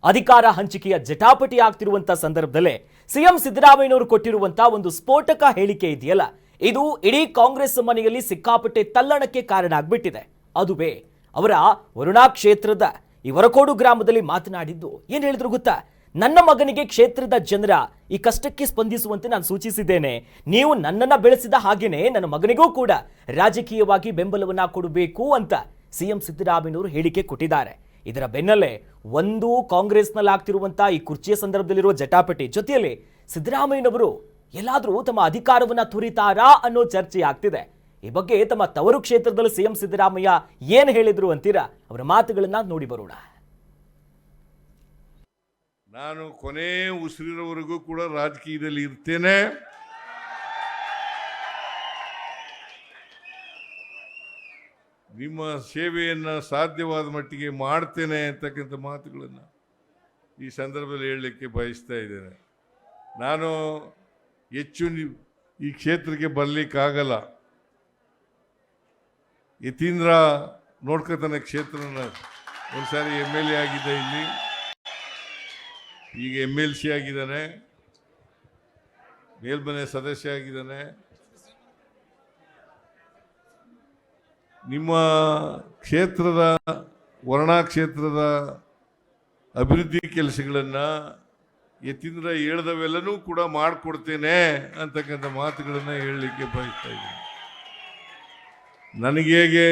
ಅಧಿಕಾರ ಹಂಚಿಕೆಯ ಜಟಾಪಟಿ ಆಗ್ತಿರುವಂತ ಸಂದರ್ಭದಲ್ಲೇ ಸಿಎಂ ಸಿದ್ದರಾಮಯ್ಯನವರು ಕೊಟ್ಟಿರುವಂತ ಒಂದು ಸ್ಫೋಟಕ ಹೇಳಿಕೆ ಇದೆಯಲ್ಲ, ಇದು ಇಡೀ ಕಾಂಗ್ರೆಸ್ ಮನೆಯಲ್ಲಿ ಸಿಕ್ಕಾಪಟ್ಟೆ ತಲ್ಲಣಕ್ಕೆ ಕಾರಣ ಆಗ್ಬಿಟ್ಟಿದೆ. ಅದುವೇ ಅವರ ವರುಣಾ ಕ್ಷೇತ್ರದ ಈ ವರಕೋಡು ಗ್ರಾಮದಲ್ಲಿ ಮಾತನಾಡಿದ್ದು ಏನ್ ಹೇಳಿದ್ರು ಗೊತ್ತಾ? ನನ್ನ ಮಗನಿಗೆ ಕ್ಷೇತ್ರದ ಜನರ ಈ ಕಷ್ಟಕ್ಕೆ ಸ್ಪಂದಿಸುವಂತೆ ನಾನು ಸೂಚಿಸಿದ್ದೇನೆ. ನೀವು ನನ್ನನ್ನ ಬೆಳೆಸಿದ ಹಾಗೇನೆ ನನ್ನ ಮಗನಿಗೂ ಕೂಡ ರಾಜಕೀಯವಾಗಿ ಬೆಂಬಲವನ್ನ ಕೊಡಬೇಕು ಅಂತ ಸಿಎಂ ಸಿದ್ದರಾಮಯ್ಯನವರು ಹೇಳಿಕೆ ಕೊಟ್ಟಿದ್ದಾರೆ. ಇದರ ಬೆನ್ನಲ್ಲೇ ಒಂದು ಕಾಂಗ್ರೆಸ್ನಲ್ಲಿ ಆಗ್ತಿರುವಂತಹ ಈ ಕುರ್ಚಿಯ ಸಂದರ್ಭದಲ್ಲಿರುವ ಜಟಾಪಟಿ ಜೊತೆಯಲ್ಲಿ ಸಿದ್ದರಾಮಯ್ಯನವರು ಎಲ್ಲಾದರೂ ತಮ್ಮ ಅಧಿಕಾರವನ್ನ ತುರಿತಾರಾ ಅನ್ನೋ ಚರ್ಚೆ ಆಗ್ತಿದೆ. ಈ ಬಗ್ಗೆ ತಮ್ಮ ತವರು ಕ್ಷೇತ್ರದಲ್ಲಿ ಸಿಎಂ ಸಿದ್ದರಾಮಯ್ಯ ಏನ್ ಹೇಳಿದ್ರು ಅಂತೀರಾ? ಅವರ ಮಾತುಗಳನ್ನ ನೋಡಿ ಬರೋಣ. ನಾನು ಕೊನೆ ಉಸಿರಿನವರೆಗೂ ಕೂಡ ರಾಜಕೀಯದಲ್ಲಿ ಇರ್ತೇನೆ. ನಿಮ್ಮ ಸೇವೆಯನ್ನು ಸಾಧ್ಯವಾದ ಮಟ್ಟಿಗೆ ಮಾಡ್ತೇನೆ ಅಂತಕ್ಕಂಥ ಮಾತುಗಳನ್ನು ಈ ಸಂದರ್ಭದಲ್ಲಿ ಹೇಳಲಿಕ್ಕೆ ಬಯಸ್ತಾ ಇದ್ದೇನೆ. ನಾನು ಹೆಚ್ಚು ಈ ಕ್ಷೇತ್ರಕ್ಕೆ ಬರಲಿಕ್ಕಾಗಲ್ಲ. ಯತೀಂದ್ರ ನೋಡ್ಕೊತಾನೆ ಕ್ಷೇತ್ರನ. ಒಂದ್ಸಾರಿ MLA ಆಗಿದ್ದೆ, ಇಲ್ಲಿ ಈಗ MLC ಆಗಿದ್ದಾನೆ, ಮೇಲ್ಮನೆ ಸದಸ್ಯ ಆಗಿದ್ದಾನೆ. ನಿಮ್ಮ ಕ್ಷೇತ್ರದ ವರುಣಾ ಕ್ಷೇತ್ರದ ಅಭಿವೃದ್ಧಿ ಕೆಲಸಗಳನ್ನು ಯತೀಂದ್ರ ಹೇಳ್ದವೆಲ್ಲನೂ ಕೂಡ ಮಾಡಿಕೊಡ್ತೇನೆ ಅಂತಕ್ಕಂಥ ಮಾತುಗಳನ್ನು ಹೇಳಲಿಕ್ಕೆ ಬಯಸ್ತಾ ಇದ್ದೀನಿ. ನನಗೆ ಹೇಗೆ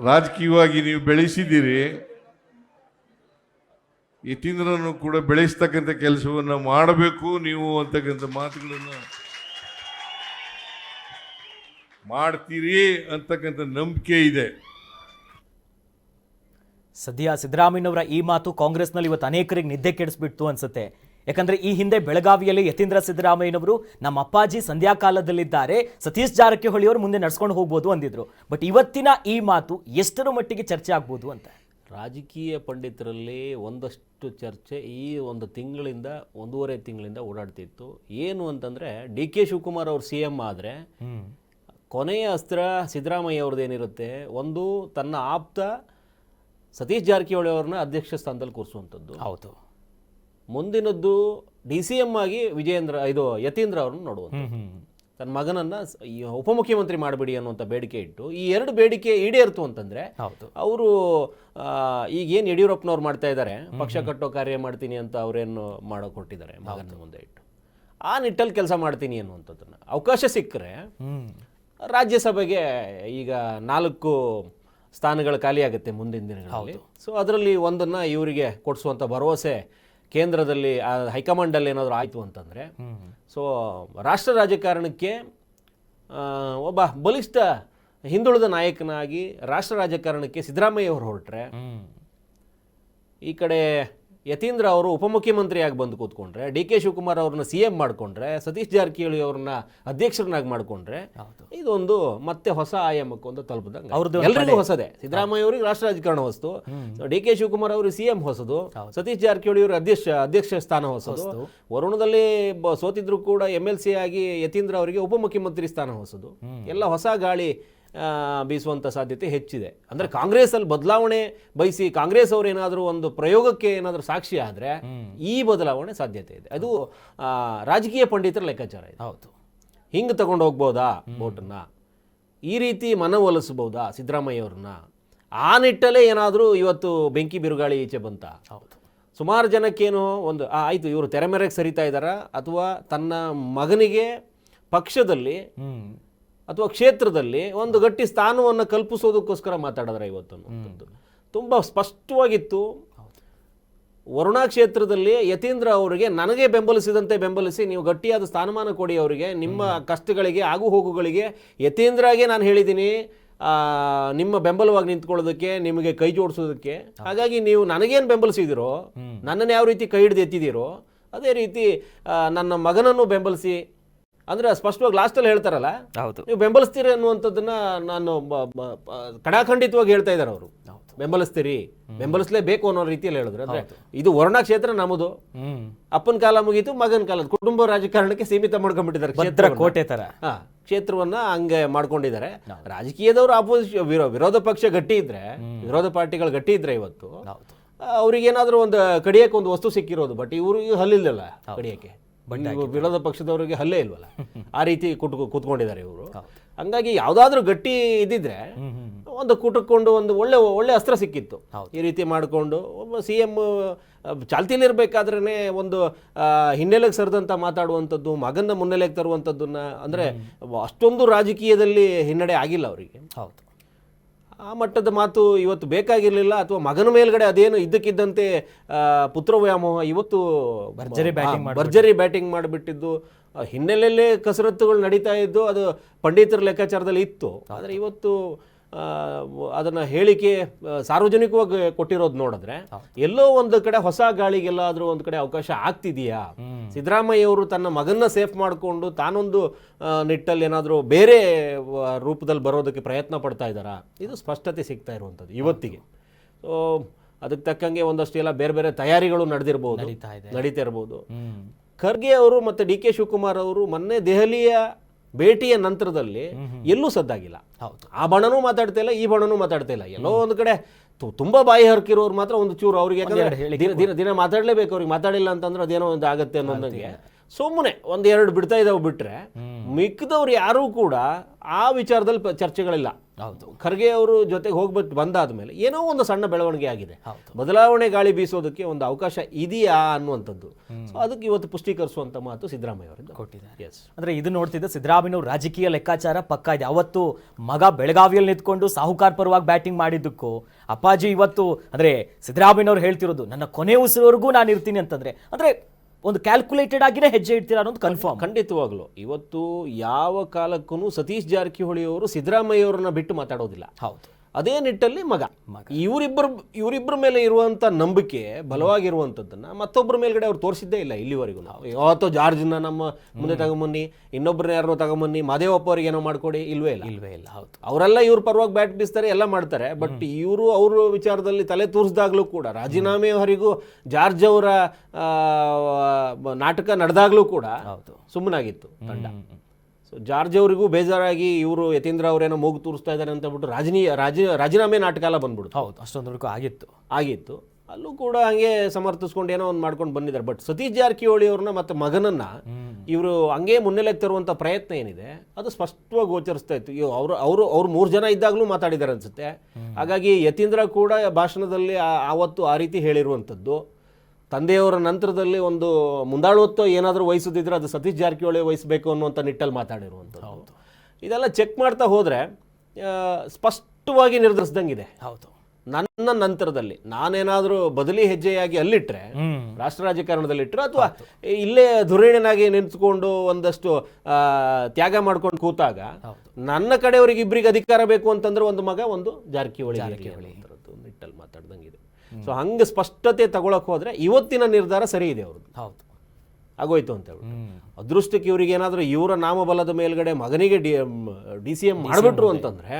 ರಾಜಕೀಯವಾಗಿ ನೀವು ಬೆಳೆಸಿದ್ದೀರಿ, ಯತೀಂದ್ರನು ಕೂಡ ಬೆಳೆಸ್ತಕ್ಕಂಥ ಕೆಲಸವನ್ನು ಮಾಡಬೇಕು ನೀವು ಅಂತಕ್ಕಂಥ ಮಾತುಗಳನ್ನು ಮಾಡ್ತೀರಿ ಅಂತಕ್ಕಂಥ ನಂಬಿಕೆ ಇದೆ. ಸದ್ಯ ಸಿದ್ದರಾಮಯ್ಯನವರ ಈ ಮಾತು ಕಾಂಗ್ರೆಸ್ನಲ್ಲಿ ಇವತ್ತು ಅನೇಕರಿಗೆ ನಿದ್ದೆ ಕೆಡಿಸ್ಬಿಡ್ತು ಅನ್ಸುತ್ತೆ. ಯಾಕಂದ್ರೆ ಈ ಹಿಂದೆ ಬೆಳಗಾವಿಯಲ್ಲಿ ಯತೀಂದ್ರ ಸಿದ್ದರಾಮಯ್ಯನವರು ನಮ್ಮ ಅಪ್ಪಾಜಿ ಸಂಧ್ಯಾಕಾಲದಲ್ಲಿದ್ದಾರೆ, ಸತೀಶ್ ಜಾರಕಿಹೊಳಿ ಅವರು ಮುಂದೆ ನಡ್ಸ್ಕೊಂಡು ಹೋಗ್ಬೋದು ಅಂದಿದ್ರು. ಬಟ್ ಇವತ್ತಿನ ಈ ಮಾತು ಎಷ್ಟರ ಮಟ್ಟಿಗೆ ಚರ್ಚೆ ಆಗ್ಬೋದು ಅಂತ ರಾಜಕೀಯ ಪಂಡಿತರಲ್ಲಿ ಒಂದಷ್ಟು ಚರ್ಚೆ ಈ ಒಂದು ತಿಂಗಳಿಂದ 1.5 ತಿಂಗಳಿಂದ ಓಡಾಡ್ತಿತ್ತು. ಏನು ಅಂತಂದರೆ DK ಶಿವಕುಮಾರ್ ಅವರು CM ಆದರೆ ಕೊನೆಯ ಅಸ್ತ್ರ ಸಿದ್ದರಾಮಯ್ಯ ಅವ್ರದ್ದು ಏನಿರುತ್ತೆ, ಒಂದು ತನ್ನ ಆಪ್ತ ಸತೀಶ್ ಜಾರಕಿಹೊಳಿ ಅವ್ರನ್ನ ಅಧ್ಯಕ್ಷ ಸ್ಥಾನದಲ್ಲಿ ಕೂರಿಸುವಂಥದ್ದು. ಹೌದು. ಮುಂದಿನದ್ದು DCM ಆಗಿ ಯತೀಂದ್ರ ಅವ್ರನ್ನ ನೋಡುವಂಥದ್ದು. ತನ್ನ ಮಗನನ್ನ ಉಪಮುಖ್ಯಮಂತ್ರಿ ಮಾಡಿಬಿಡಿ ಅನ್ನುವಂಥ ಬೇಡಿಕೆ ಇಟ್ಟು ಈ 2 ಬೇಡಿಕೆ ಈಡೇರ್ತು ಅಂತಂದರೆ ಅವರು ಈಗೇನು ಯಡಿಯೂರಪ್ಪನವ್ರು ಮಾಡ್ತಾ ಇದ್ದಾರೆ, ಪಕ್ಷ ಕಟ್ಟೋ ಕಾರ್ಯ ಮಾಡ್ತೀನಿ ಅಂತ ಅವರೇನು ಮಾಡೋಕೆ ಹೊರಟಿದ್ದಾರೆ ಮಗನ ಮುಂದೆ ಇಟ್ಟು, ಆ ನಿಟ್ಟಲ್ಲಿ ಕೆಲಸ ಮಾಡ್ತೀನಿ ಅನ್ನುವಂಥದ್ದನ್ನು ಅವಕಾಶ ಸಿಕ್ಕರೆ ರಾಜ್ಯಸಭೆಗೆ ಈಗ 4 ಸ್ಥಾನಗಳು ಖಾಲಿಯಾಗುತ್ತೆ ಮುಂದಿನ ದಿನಗಳಲ್ಲಿ. ಸೊ ಅದರಲ್ಲಿ ಒಂದನ್ನು ಇವರಿಗೆ ಕೊಡಿಸುವಂಥ ಭರವಸೆ ಕೇಂದ್ರದಲ್ಲಿ ಹೈಕಮಾಂಡಲ್ಲಿ ಏನಾದರೂ ಆಯಿತು ಅಂತಂದರೆ, ಸೊ ರಾಷ್ಟ್ರ ರಾಜಕಾರಣಕ್ಕೆ ಒಬ್ಬ ಬಲಿಷ್ಠ ಹಿಂದುಳಿದ ನಾಯಕನಾಗಿ ರಾಷ್ಟ್ರ ರಾಜಕಾರಣಕ್ಕೆ ಸಿದ್ದರಾಮಯ್ಯ ಅವರು ಹೊರಟ್ರೆ, ಈ ಕಡೆ ಯತೀಂದ್ರ ಅವರು ಉಪಮುಖ್ಯಮಂತ್ರಿಯಾಗಿ ಬಂದು ಕೂತ್ಕೊಂಡ್ರೆ, DK ಶಿವಕುಮಾರ್ ಅವ್ರನ್ನ CM ಮಾಡಿಕೊಂಡ್ರೆ, ಸತೀಶ್ ಜಾರಕಿಹೊಳಿ ಅವ್ರನ್ನ ಅಧ್ಯಕ್ಷರನ್ನಾಗಿ ಮಾಡಿಕೊಂಡ್ರೆ, ಇದೊಂದು ಮತ್ತೆ ಹೊಸ ಆಯಾಮಕ್ಕೊಂದು ತಲುಪದಂಗೆ. ಎಲ್ಲರಿಗೂ ಹೊಸದೇ. ಸಿದ್ದರಾಮಯ್ಯ ಅವರಿಗೆ ರಾಷ್ಟ್ರ ರಾಜಕಾರಣ ಹೊಸದು, DK ಶಿವಕುಮಾರ್ ಅವ್ರಿಗೆ CM ಹೊಸದು, ಸತೀಶ್ ಜಾರಕಿಹೊಳಿ ಅವರು ಅಧ್ಯಕ್ಷ ಸ್ಥಾನ ಹೊಸದು, ವರುಣದಲ್ಲಿ ಸೋತಿದ್ರು ಕೂಡ MLC ಆಗಿ ಯತೀಂದ್ರ ಅವರಿಗೆ ಉಪಮುಖ್ಯಮಂತ್ರಿ ಸ್ಥಾನ ಹೊಸದು. ಎಲ್ಲ ಹೊಸ ಗಾಳಿ ಬೀಸುವಂಥ ಸಾಧ್ಯತೆ ಹೆಚ್ಚಿದೆ. ಅಂದರೆ ಕಾಂಗ್ರೆಸ್ಸಲ್ಲಿ ಬದಲಾವಣೆ ಬಯಸಿ ಕಾಂಗ್ರೆಸ್ ಅವರು ಏನಾದರೂ ಒಂದು ಪ್ರಯೋಗಕ್ಕೆ ಏನಾದರೂ ಸಾಕ್ಷಿ ಆದರೆ ಈ ಬದಲಾವಣೆ ಸಾಧ್ಯತೆ ಇದೆ. ಅದು ರಾಜಕೀಯ ಪಂಡಿತರ ಲೆಕ್ಕಾಚಾರ ಇದೆ. ಹೌದು. ಹಿಂಗೆ ತಗೊಂಡು ಹೋಗ್ಬೋದಾ ವೋಟನ್ನು, ಈ ರೀತಿ ಮನವೊಲಿಸ್ಬೋದಾ ಸಿದ್ದರಾಮಯ್ಯ ಅವ್ರನ್ನ, ಆ ನಿಟ್ಟಲ್ಲೇ ಏನಾದರೂ ಇವತ್ತು ಬೆಂಕಿ ಬಿರುಗಾಳಿ ಈಚೆ ಬಂತ. ಹೌದು. ಸುಮಾರು ಜನಕ್ಕೇನು ಒಂದು ಆಯಿತು, ಇವರು ತೆರೆಮೆರೆಗೆ ಸರಿತಾ ಇದ್ದಾರಾ ಅಥವಾ ತನ್ನ ಮಗನಿಗೆ ಪಕ್ಷದಲ್ಲಿ ಅಥವಾ ಕ್ಷೇತ್ರದಲ್ಲಿ ಒಂದು ಗಟ್ಟಿ ಸ್ಥಾನವನ್ನು ಕಲ್ಪಿಸೋದಕ್ಕೋಸ್ಕರ ಮಾತಾಡಿದ್ರೆ ಇವತ್ತು ಅನ್ನೋದು ತುಂಬ ಸ್ಪಷ್ಟವಾಗಿತ್ತು. ವರುಣಾ ಕ್ಷೇತ್ರದಲ್ಲಿ ಯತೀಂದ್ರ ಅವರಿಗೆ ನನಗೆ ಬೆಂಬಲಿಸಿದಂತೆ ಬೆಂಬಲಿಸಿ ನೀವು ಗಟ್ಟಿಯಾದ ಸ್ಥಾನಮಾನ ಕೊಡಿ, ಅವರಿಗೆ ನಿಮ್ಮ ಕಷ್ಟಗಳಿಗೆ ಆಗು ಹೋಗುಗಳಿಗೆ ಯತೀಂದ್ರಗೆ ನಾನು ಹೇಳಿದ್ದೀನಿ ನಿಮ್ಮ ಬೆಂಬಲವಾಗಿ ನಿಂತ್ಕೊಳ್ಳೋದಕ್ಕೆ, ನಿಮಗೆ ಕೈ ಜೋಡಿಸೋದಕ್ಕೆ. ಹಾಗಾಗಿ ನೀವು ನನಗೇನು ಬೆಂಬಲಿಸಿದಿರೋ, ನನ್ನನ್ನು ಯಾವ ರೀತಿ ಕೈ ಹಿಡಿದು ಎತ್ತಿದ್ದೀರೋ ಅದೇ ರೀತಿ ನನ್ನ ಮಗನನ್ನು ಬೆಂಬಲಿಸಿ. ಅಂದರೆ ಸ್ಪಷ್ಟವಾಗಿ ಲಾಸ್ಟಲ್ಲಿ ಹೇಳ್ತಾರಲ್ಲ, ನೀವು ಬೆಂಬಲಿಸ್ತೀರಿ ಅನ್ನುವಂಥದ್ದನ್ನು ನಾನು ಕಡಾಖಂಡಿತವಾಗಿ ಹೇಳ್ತಾ ಇದ್ದಾರೆ ಅವರು. ಬೆಂಬಲಿಸ್ತೀರಿ, ಬೆಂಬಲಿಸಲೇಬೇಕು ಅನ್ನೋ ರೀತಿಯಲ್ಲಿ ಹೇಳಿದ್ರು. ಅಂದ್ರೆ ಇದು ವರ್ಣ ಕ್ಷೇತ್ರ ನಮ್ಮದು, ಅಪ್ಪನ ಕಾಲ ಮುಗೀತು, ಮಗನ ಕಾಲದ ಕುಟುಂಬ ರಾಜಕಾರಣಕ್ಕೆ ಸೀಮಿತ ಮಾಡ್ಕೊಂಡ್ಬಿಟ್ಟಿದ್ದಾರೆ ಕೋಟೆ ತರ ಕ್ಷೇತ್ರವನ್ನ ಹಂಗೆ ಮಾಡ್ಕೊಂಡಿದ್ದಾರೆ. ರಾಜಕೀಯದವರು ಅಪೋಸಿಷನ್ ವಿರೋಧ ಪಕ್ಷ ಗಟ್ಟಿ ಇದ್ರೆ, ವಿರೋಧ ಪಾರ್ಟಿಗಳು ಗಟ್ಟಿ ಇದ್ರೆ ಇವತ್ತು ಅವ್ರಿಗೇನಾದ್ರೂ ಒಂದು ಕಡಿಯಕ್ಕೆ ಒಂದು ವಸ್ತು ಸಿಕ್ಕಿರೋದು. ಬಟ್ ಇವ್ರಿಗೆ ಹಲ್ಲಿಲ್ಲಲ್ಲ ಕಡಿಯಕ್ಕೆ, ವಿರೋಧ ಪಕ್ಷದವರಿಗೆ ಹಲ್ಲೇ ಇಲ್ವಲ್ಲ, ಆ ರೀತಿ ಕೂತ್ಕೊಂಡಿದ್ದಾರೆ ಇವರು. ಹಂಗಾಗಿ ಯಾವ್ದಾದ್ರು ಗಟ್ಟಿ ಇದ್ದಿದ್ರೆ ಒಂದು ಕುಟುಕೊಂಡು ಒಂದು ಒಳ್ಳೆ ಅಸ್ತ್ರ ಸಿಕ್ಕಿತ್ತು. ಈ ರೀತಿ ಮಾಡಿಕೊಂಡು ಒಬ್ಬ CM ಚಾಲ್ತಿಲಿರ್ಬೇಕಾದ್ರೇ ಒಂದು ಹಿನ್ನೆಲೆಗೆ ಸರಿದಂತ ಮಾತಾಡುವಂಥದ್ದು, ಮಗನ ಮುನ್ನೆಲೆಗೆ ತರುವಂಥದ್ದನ್ನ, ಅಂದ್ರೆ ಅಷ್ಟೊಂದು ರಾಜಕೀಯದಲ್ಲಿ ಹಿನ್ನಡೆ ಆಗಿಲ್ಲ ಅವರಿಗೆ. ಹೌದು, ಆ ಮಟ್ಟದ ಮಾತು ಇವತ್ತು ಬೇಕಾಗಿರ್ಲಿಲ್ಲ. ಅಥವಾ ಮಗನ ಮೇಲ್ಗಡೆ ಅದೇನು ಇದ್ದಕ್ಕಿದ್ದಂತೆ ಪುತ್ರ ವ್ಯಾಮೋಹ ಇವತ್ತು ಭರ್ಜರಿ ಬ್ಯಾಟಿಂಗ್ ಮಾಡಿಬಿಟ್ಟಿದ್ದು, ಹಿನ್ನೆಲೆಯಲ್ಲೇ ಕಸರತ್ತುಗಳು ನಡೀತಾ ಇದ್ದು, ಅದು ಪಂಡಿತರ ಲೆಕ್ಕಾಚಾರದಲ್ಲಿ ಇತ್ತು. ಆದರೆ ಇವತ್ತು ಅದನ್ನ ಹೇಳಿಕೆ ಸಾರ್ವಜನಿಕವಾಗಿ ಕೊಟ್ಟಿರೋದು ನೋಡಿದ್ರೆ ಎಲ್ಲೋ ಒಂದು ಕಡೆ ಹೊಸ ಗಾಳಿಗೆಲ್ಲಾದ್ರೂ ಒಂದು ಕಡೆ ಅವಕಾಶ ಆಗ್ತಿದೆಯಾ? ಸಿದ್ದರಾಮಯ್ಯ ಅವರು ತನ್ನ ಮಗನ್ನ ಸೇಫ್ ಮಾಡಿಕೊಂಡು ತಾನೊಂದು ನಿಟ್ಟಲ್ಲಿ ಏನಾದರೂ ಬೇರೆ ರೂಪದಲ್ಲಿ ಬರೋದಕ್ಕೆ ಪ್ರಯತ್ನ ಪಡ್ತಾ ಇದ್ದಾರಾ? ಇದು ಸ್ಪಷ್ಟತೆ ಸಿಗ್ತಾ ಇರುವಂಥದ್ದು ಇವತ್ತಿಗೆ. ಸೊ ಅದಕ್ಕೆ ತಕ್ಕಂಗೆ ಒಂದಷ್ಟು ಎಲ್ಲ ಬೇರೆ ಬೇರೆ ತಯಾರಿಗಳು ನಡೀತಾ ಇರ್ಬೋದು. ಖರ್ಗೆ ಅವರು ಮತ್ತು DK ಶಿವಕುಮಾರ್ ಅವರು ಮೊನ್ನೆ ದೆಹಲಿಯ ಭೇಟಿಯ ನಂತರದಲ್ಲಿ ಎಲ್ಲೂ ಸದ್ದಾಗಿಲ್ಲ. ಆ ಬಣನೂ ಮಾತಾಡ್ತಾ ಇಲ್ಲ, ಈ ಬಣನೂ ಮಾತಾಡ್ತಾ ಇಲ್ಲ. ಎಲ್ಲೋ ಒಂದು ಕಡೆ ತುಂಬಾ ಬಾಯಿ ಹರ್ಕಿರೋರು ಮಾತ್ರ ಒಂದು ಚೂರು ಅವ್ರಿಗೆ, ಯಾಕಂದ್ರೆ ದಿನ ಮಾತಾಡ್ಲೇಬೇಕು, ಅವ್ರಿಗೆ ಮಾತಾಡಿಲ್ಲ ಅಂತಂದ್ರೆ ಅದೇನೋ ಒಂದು ಆಗತ್ತೆ ಅನ್ನೋದಂಗೆ ಸುಮ್ಮನೆ ಒಂದೆರಡು ಬಿಡ್ತಾ ಇದಾವೆ ಬಿಟ್ರೆ ಮಿಕ್ಕದವ್ರು ಯಾರೂ ಕೂಡ ಆ ವಿಚಾರದಲ್ಲಿ ಚರ್ಚೆಗಳಿಲ್ಲ. ಖರ್ಗೆ ಅವರು ಜೊತೆಗೆ ಹೋಗ್ಬಿಟ್ಟು ಬಂದಾದ್ಮೇಲೆ ಏನೋ ಒಂದು ಸಣ್ಣ ಬೆಳವಣಿಗೆ ಆಗಿದೆ, ಬದಲಾವಣೆ ಗಾಳಿ ಬೀಸೋದಕ್ಕೆ ಒಂದು ಅವಕಾಶ ಇದೆಯಾ ಅನ್ನುವಂಥದ್ದು. ಸೊ ಅದಕ್ಕೆ ಇವತ್ತು ಪುಷ್ಟೀಕರಿಸುವಂತ ಮಾತು ಸಿದ್ದರಾಮಯ್ಯ ಅವರಿಂದ ಕೊಟ್ಟಿದ್ದಾರೆ. ಅಂದ್ರೆ ಇದು ನೋಡ್ತಿದ್ದ ಸಿದ್ದರಾಮಯ್ಯ ರಾಜಕೀಯ ಲೆಕ್ಕಾಚಾರ ಪಕ್ಕ ಇದೆ. ಅವತ್ತು ಮಗ ಬೆಳಗಾವಿಯಲ್ಲಿ ನಿಂತ್ಕೊಂಡು ಸಾಹುಕಾರ್ ಪರವಾಗಿ ಬ್ಯಾಟಿಂಗ್ ಮಾಡಿದ್ದಕ್ಕೂ ಅಪ್ಪಾಜಿ ಇವತ್ತು ಅಂದ್ರೆ ಸಿದ್ದರಾಮಯ್ಯನವ್ರು ಹೇಳ್ತಿರೋದು ನನ್ನ ಕೊನೆ ಉಸಿರವರೆಗೂ ನಾನು ಇರ್ತೀನಿ ಅಂತಂದ್ರೆ ಅಂದ್ರೆ ಒಂದು ಕ್ಯಾಲ್ಕುಲೇಟೆಡ್ ಆಗಿನೇ ಹೆಜ್ಜೆ ಇಡ್ತೀರಾ ಅನ್ನೋದು ಕನ್ಫರ್ಮ್. ಖಂಡಿತವಾಗ್ಲು ಇವತ್ತು ಯಾವ ಕಾಲಕ್ಕೂ ಸತೀಶ್ ಜಾರಕಿಹೊಳಿ ಅವರು ಸಿದ್ದರಾಮಯ್ಯ ಅವರನ್ನ ಬಿಟ್ಟು ಮಾತಾಡೋದಿಲ್ಲ. ಹೌದು, ಅದೇ ನಿಟ್ಟಲ್ಲಿ ಮಗ ಇವರಿಬ್ಬರ ಮೇಲೆ ಇರುವಂತ ನಂಬಿಕೆ ಬಲವಾಗಿರುವಂತದ್ದನ್ನ ಮತ್ತೊಬ್ಬರ ಮೇಲ್ಗಡೆ ಅವ್ರು ತೋರಿಸಿದ್ದೇ ಇಲ್ಲ ಇಲ್ಲಿವರೆಗೂ. ಯಾವತ್ತೋ ಜಾರ್ಜ್ನ ನಮ್ಮ ಮುಂದೆ ತಗೊಂಬನ್ನಿ, ಇನ್ನೊಬ್ಬರನ್ನ ಯಾರನ್ನೋ ತಗೊಂಬನ್ನಿ, ಮಾದೇವಪ್ಪ ಅವ್ರಿಗೆ ಏನೋ ಮಾಡ್ಕೊಡಿ, ಇಲ್ವೇ ಇಲ್ಲ. ಹೌದು, ಅವರೆಲ್ಲ ಇವ್ರ ಪರವಾಗಿ ಬ್ಯಾಟ್ ಬೀಸ್ತಾರೆ, ಎಲ್ಲ ಮಾಡ್ತಾರೆ. ಬಟ್ ಅವ್ರ ವಿಚಾರದಲ್ಲಿ ತಲೆ ತೂರಿಸಿದಾಗ್ಲೂ ಕೂಡ, ರಾಜೀನಾಮೆವರೆಗೂ ಜಾರ್ಜ್ ಅವರ ನಾಟಕ ನಡೆದಾಗ್ಲೂ ಕೂಡ ಸುಮ್ಮನಾಗಿತ್ತು ತಂಡ. ಸೊ ಜಾರ್ಜ್ ಅವರಿಗೂ ಬೇಜಾರಾಗಿ ಇವರು ಯತೀಂದ್ರ ಅವರೇನೋ ಮೂಗು ತೋರಿಸ್ತಾ ಇದ್ದಾರೆ ಅಂತ ಬಿಟ್ಟು ರಾಜೀನಾಮೆ ನಾಟಕ ಎಲ್ಲ ಬಂದ್ಬಿಡ್ತು. ಹೌದು, ಅಷ್ಟೊಂದು ಆಗಿತ್ತು. ಅಲ್ಲೂ ಕೂಡ ಹಂಗೆ ಸಮರ್ಥಿಸ್ಕೊಂಡು ಏನೋ ಒಂದು ಮಾಡ್ಕೊಂಡು ಬಂದಿದ್ದಾರೆ. ಬಟ್ ಸತೀಶ್ ಜಾರಕಿಹೊಳಿ ಅವ್ರನ್ನ ಮತ್ತೆ ಮಗನನ್ನ ಇವರು ಹಂಗೆ ಮುನ್ನೆಲೆಗೆ ತರುವಂಥ ಪ್ರಯತ್ನ ಏನಿದೆ ಅದು ಸ್ಪಷ್ಟವಾಗಿ ಗೋಚರಿಸ್ತಾ ಇತ್ತು. ಅವರು 3 ಜನ ಇದ್ದಾಗಲೂ ಮಾತಾಡಿದ್ದಾರೆ ಅನ್ಸುತ್ತೆ. ಹಾಗಾಗಿ ಯತೀಂದ್ರ ಕೂಡ ಭಾಷಣದಲ್ಲಿ ಆವತ್ತು ಆ ರೀತಿ ಹೇಳಿರುವಂಥದ್ದು. ತಂದೆಯವರ ನಂತರದಲ್ಲಿ ಒಂದು ಮುಂದಾಳುತ್ವ ಏನಾದರೂ ವಹಿಸೋದಿದ್ರೆ ಅದು ಸತೀಶ್ ಜಾರಕಿಹೊಳಿ ವಹಿಸಬೇಕು ಅನ್ನುವಂಥ ನಿಟ್ಟಲ್ಲಿ ಮಾತಾಡಿರುವಂಥದ್ದು. ಇದೆಲ್ಲ ಚೆಕ್ ಮಾಡ್ತಾ ಹೋದರೆ ಸ್ಪಷ್ಟವಾಗಿ ನಿರ್ಧರಿಸ್ದಂಗಿದೆ. ಹೌದು, ನನ್ನ ನಂತರದಲ್ಲಿ ನಾನೇನಾದರೂ ಬದಲಿ ಹೆಜ್ಜೆಯಾಗಿ ಅಲ್ಲಿಟ್ರೆ, ರಾಷ್ಟ್ರ ರಾಜಕಾರಣದಲ್ಲಿಟ್ಟರೆ, ಅಥವಾ ಇಲ್ಲೇ ಧುರೀಣನಾಗಿ ನಿಂತ್ಕೊಂಡು ಒಂದಷ್ಟು ತ್ಯಾಗ ಮಾಡ್ಕೊಂಡು ಕೂತಾಗ ನನ್ನ ಕಡೆಯವರಿಗೆ ಇಬ್ಬರಿಗೆ ಅಧಿಕಾರ ಬೇಕು ಅಂತಂದ್ರೆ ಒಂದು ಮಗ, ಒಂದು ಜಾರಕಿಹೊಳಿ ನಿಟ್ಟಲ್ಲಿ ಮಾತಾಡ್ದಂಗಿದೆ. ಸೊ ಹಂಗೆ ಸ್ಪಷ್ಟತೆ ತಗೊಳಕ್ ಹೋದ್ರೆ ಇವತ್ತಿನ ನಿರ್ಧಾರ ಸರಿ ಇದೆ ಅವ್ರದ್ದು. ಹೌದು, ಆಗೋಯ್ತು ಅಂತ ಹೇಳಿ ಅದೃಷ್ಟಕ್ಕೆ ಇವ್ರಿಗೆ ಏನಾದರೂ ಇವರ ನಾಮಬಲದ ಮೇಲ್ಗಡೆ ಮಗನಿಗೆ DCM ಮಾಡಿಬಿಟ್ರು ಅಂತಂದ್ರೆ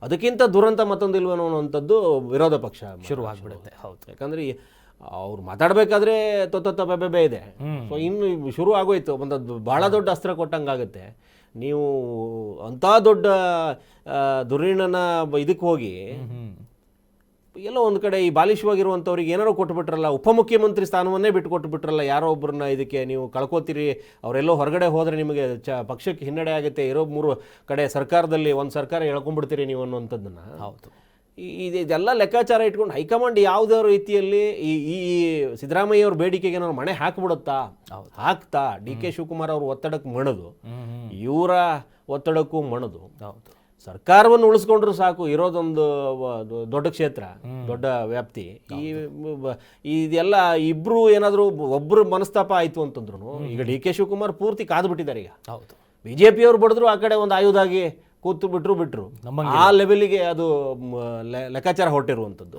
ಅದಕ್ಕಿಂತ ದುರಂತ ಮತ್ತೊಂದು ಇಲ್ವೇನೋ ಅನ್ನೋಂಥದ್ದು ವಿರೋಧ ಪಕ್ಷ ಶುರು ಆಗ್ಬಿಡುತ್ತೆ. ಹೌದು, ಯಾಕಂದ್ರೆ ಅವ್ರು ಮಾತಾಡ್ಬೇಕಾದ್ರೆ ಬೆಬೆ ಇದೆ. ಸೊ ಇನ್ನು ಶುರು ಆಗೋಯ್ತು, ಒಂದು ಬಹಳ ದೊಡ್ಡ ಅಸ್ತ್ರ ಕೊಟ್ಟಂಗಾಗುತ್ತೆ. ನೀವು ಅಂಥ ದೊಡ್ಡ ಧುರೀಣನ ಇದಕ್ಕೆ ಹೋಗಿ ಎಲ್ಲೋ ಒಂದು ಕಡೆ ಈ ಬಾಲಿಶವಾಗಿರುವಂಥವ್ರಿಗೆ ಏನಾರೋ ಕೊಟ್ಟುಬಿಟ್ರಲ್ಲ, ಉಪಮುಖ್ಯಮಂತ್ರಿ ಸ್ಥಾನವನ್ನೇ ಬಿಟ್ಟು ಕೊಟ್ಟುಬಿಟ್ರಲ್ಲ, ಯಾರೋ ಒಬ್ಬರನ್ನ ಇದಕ್ಕೆ ನೀವು ಕಳ್ಕೊತೀರಿ, ಅವರೆಲ್ಲೋ ಹೊರಗಡೆ ಹೋದರೆ ನಿಮಗೆ ಪಕ್ಷಕ್ಕೆ ಹಿನ್ನಡೆ ಆಗುತ್ತೆ, ಇರೋ 3 ಕಡೆ ಸರ್ಕಾರದಲ್ಲಿ ಒಂದು ಸರ್ಕಾರ ಎಳ್ಕೊಂಡ್ಬಿಡ್ತೀರಿ ನೀವು ಅನ್ನುವಂಥದ್ದನ್ನು. ಹೌದು, ಇದೆಲ್ಲ ಲೆಕ್ಕಾಚಾರ ಇಟ್ಕೊಂಡು ಹೈಕಮಾಂಡ್ ಯಾವುದೇ ರೀತಿಯಲ್ಲಿ ಈ ಸಿದ್ದರಾಮಯ್ಯ ಅವ್ರ ಬೇಡಿಕೆಗೆ ಏನಾದ್ರು ಮಣೆ ಹಾಕ್ಬಿಡುತ್ತಾ? ಹಾಕ್ತಾ DK ಶಿವಕುಮಾರ್ ಅವ್ರ ಒತ್ತಡಕ್ಕೆ ಮಣದು, ಇವರ ಒತ್ತಡಕ್ಕೂ ಮಣದು. ಹೌದು, ಸರ್ಕಾರವನ್ನು ಉಳಿಸ್ಕೊಂಡ್ರು ಸಾಕು, ಇರೋದೊಂದು ದೊಡ್ಡ ಕ್ಷೇತ್ರ, ದೊಡ್ಡ ವ್ಯಾಪ್ತಿ. ಇದೆಲ್ಲ ಇಬ್ರು ಏನಾದರೂ ಒಬ್ಬರು ಮನಸ್ತಾಪ ಆಯ್ತು ಅಂತಂದ್ರು ಈಗ DK ಶಿವಕುಮಾರ್ ಪೂರ್ತಿ ಕಾದ್ಬಿಟ್ಟಿದ್ದಾರೆ. ಈಗ ಹೌದು, BJP ಅವ್ರು ಬಡಿದ್ರು ಆ ಕಡೆ ಒಂದು ಆಯುಧ ಆಗಿ ಕೂತು ಬಿಟ್ರು ಆ ಲೆವೆಲ್ಗೆ ಅದು ಲೆಕ್ಕಾಚಾರ ಹೊರಟಿರುವಂಥದ್ದು.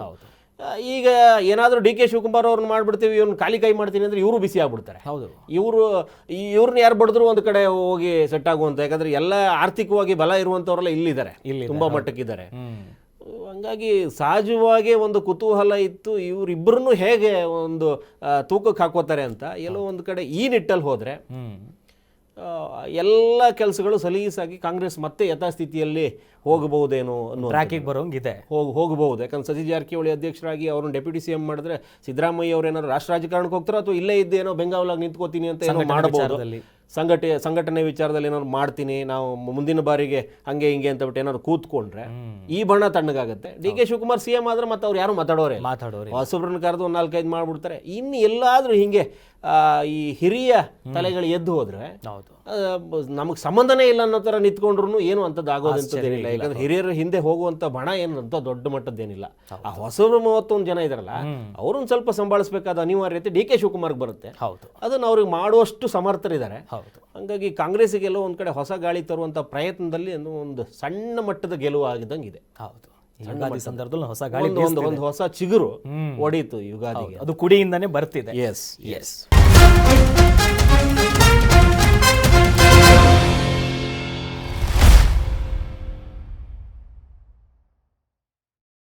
ಈಗ ಏನಾದರೂ DK ಶಿವಕುಮಾರ್ ಅವ್ರನ್ನ ಮಾಡ್ಬಿಡ್ತೀವಿ, ಇವ್ರನ್ನ ಖಾಲಿ ಕೈ ಮಾಡ್ತೀನಿ ಅಂದ್ರೆ ಇವರು ಬಿಸಿ ಆಗ್ಬಿಡ್ತಾರೆ. ಹೌದು, ಇವ್ರನ್ನ ಯಾರು ಬಡಿದ್ರು ಒಂದು ಕಡೆ ಹೋಗಿ ಸೆಟ್ ಆಗುವಂತ. ಯಾಕಂದ್ರೆ ಎಲ್ಲ ಆರ್ಥಿಕವಾಗಿ ಬಲ ಇರುವಂತವ್ರೆಲ್ಲ ಇಲ್ಲಿದ್ದಾರೆ, ತುಂಬಾ ಮಟ್ಟಕ್ಕಿದ್ದಾರೆ. ಹಂಗಾಗಿ ಸಹಜವಾಗಿ ಒಂದು ಕುತೂಹಲ ಇತ್ತು, ಇವರಿಬ್ಬರನ್ನು ಹೇಗೆ ಒಂದು ತೂಕಕ್ಕೆ ಹಾಕೋತಾರೆ ಅಂತ. ಎಲ್ಲೋ ಒಂದು ಕಡೆ ಈ ನಿಟ್ಟಲ್ಲಿ ಹೋದರೆ ಎಲ್ಲ ಕೆಲಸಗಳು ಸಲೀಸಾಗಿ ಕಾಂಗ್ರೆಸ್ ಮತ್ತೆ ಯಥಾಸ್ಥಿತಿಯಲ್ಲಿ ಹೋಗಬಹುದೇನೋ ಅನ್ನೋ ಟ್ರ್ಯಾಕಿಗೆ ಬರೋಂಗಿದೆ. ಹೋಗಬಹುದು. ಯಾಕಂದ್ರೆ ಸತೀಶ್ ಜಾರಕಿಹೊಳಿ ಅಧ್ಯಕ್ಷರಾಗಿ ಅವ್ರನ್ನ ಡೆಪ್ಯೂಟಿ CM ಮಾಡಿದ್ರೆ ಸಿದ್ದರಾಮಯ್ಯ ಅವ್ರು ಏನಾದ್ರು ರಾಷ್ಟ್ರ ರಾಜಕಾರಣಕ್ಕೆ ಹೋಗ್ತಾರೋ ಅಥವಾ ಇಲ್ಲೇ ಇದ್ದೇನೋ ಬೆಂಗಾವಲಾಗಿ ನಿಂತ್ಕೋತೀನಿ ಅಂತ ಏನೋ ಮಾಡಬಹುದು. ಸಂಘಟನೆ ವಿಚಾರದಲ್ಲಿ ಏನಾದ್ರು ಮಾಡ್ತೀನಿ ನಾವು ಮುಂದಿನ ಬಾರಿಗೆ ಹಂಗೆ ಹಿಂಗೆ ಅಂತ ಬಿಟ್ಟು ಏನಾದ್ರು ಕೂತ್ಕೊಂಡ್ರೆ ಈ ಬಣ ತಣ್ಣಗಾಗತ್ತೆ. DK ಶಿವಕುಮಾರ್ CM ಆದ್ರೆ ಮತ್ತೆ ಅವ್ರು ಯಾರು ಮಾತಾಡೋರೆ, ಹೊಸಬ್ರನ್ನ ಕರೆದು ಒಂದು 4-5 ಮಾಡ್ಬಿಡ್ತಾರೆ. ಇನ್ನು ಎಲ್ಲಾದ್ರೂ ಹಿಂಗೆ ಈ ಹಿರಿಯ ತಲೆಗಳು ಎದ್ದು ಹೋದ್ರೆ ನಮಗೆ ಸಂಬಂಧನೇ ಇಲ್ಲ ಅನ್ನೋ ತರ ನಿಂತ್ಕೊಂಡ್ರು ಏನು ಅಂತದ್ದು ಆಗೋದಂತದೇನಿಲ್ಲ. ಯಾಕಂದ್ರೆ ಹಿರಿಯರ ಹಿಂದೆ ಹೋಗುವಂತ ಬಣ ಏನಂತ ದೊಡ್ಡ ಮಟ್ಟದ್ದೇನಿಲ್ಲ. ಆ ಹೊಸಬ್ರು 31 ಜನ ಇದಾರಲ್ಲ ಅವ್ರನ್ನ ಸ್ವಲ್ಪ ಸಂಭಾಳಿಸಬೇಕಾದ ಅನಿವಾರ್ಯತೆ DK ಶಿವಕುಮಾರ್ಗೆ ಬರುತ್ತೆ. ಅದನ್ನ ಅವ್ರಿಗೆ ಮಾಡುವಷ್ಟು ಸಮರ್ಥರಿದ್ದಾರೆ. ಹಂಗಾಗಿ ಕಾಂಗ್ರೆಸ್ಗೆಲ್ಲೋ ಒಂದ್ ಕಡೆ ಹೊಸ ಗಾಳಿ ತರುವಂತ ಪ್ರಯತ್ನದಲ್ಲಿ ಒಂದು ಸಣ್ಣ ಮಟ್ಟದ ಗೆಲುವು ಆಗಿದಂಗಿದೆ. ಯುಗಾದಿ ಸಂದರ್ಭದಲ್ಲಿ ಹೊಸ ಗಾಳಿ, ಒಂದು ಹೊಸ ಚಿಗುರು ಒಡೀತು ಯುಗಾದಿಗೆ. ಅದು ಕುಡಿಯಿಂದಾನೇ ಬರ್ತಿದೆ. ಎಸ್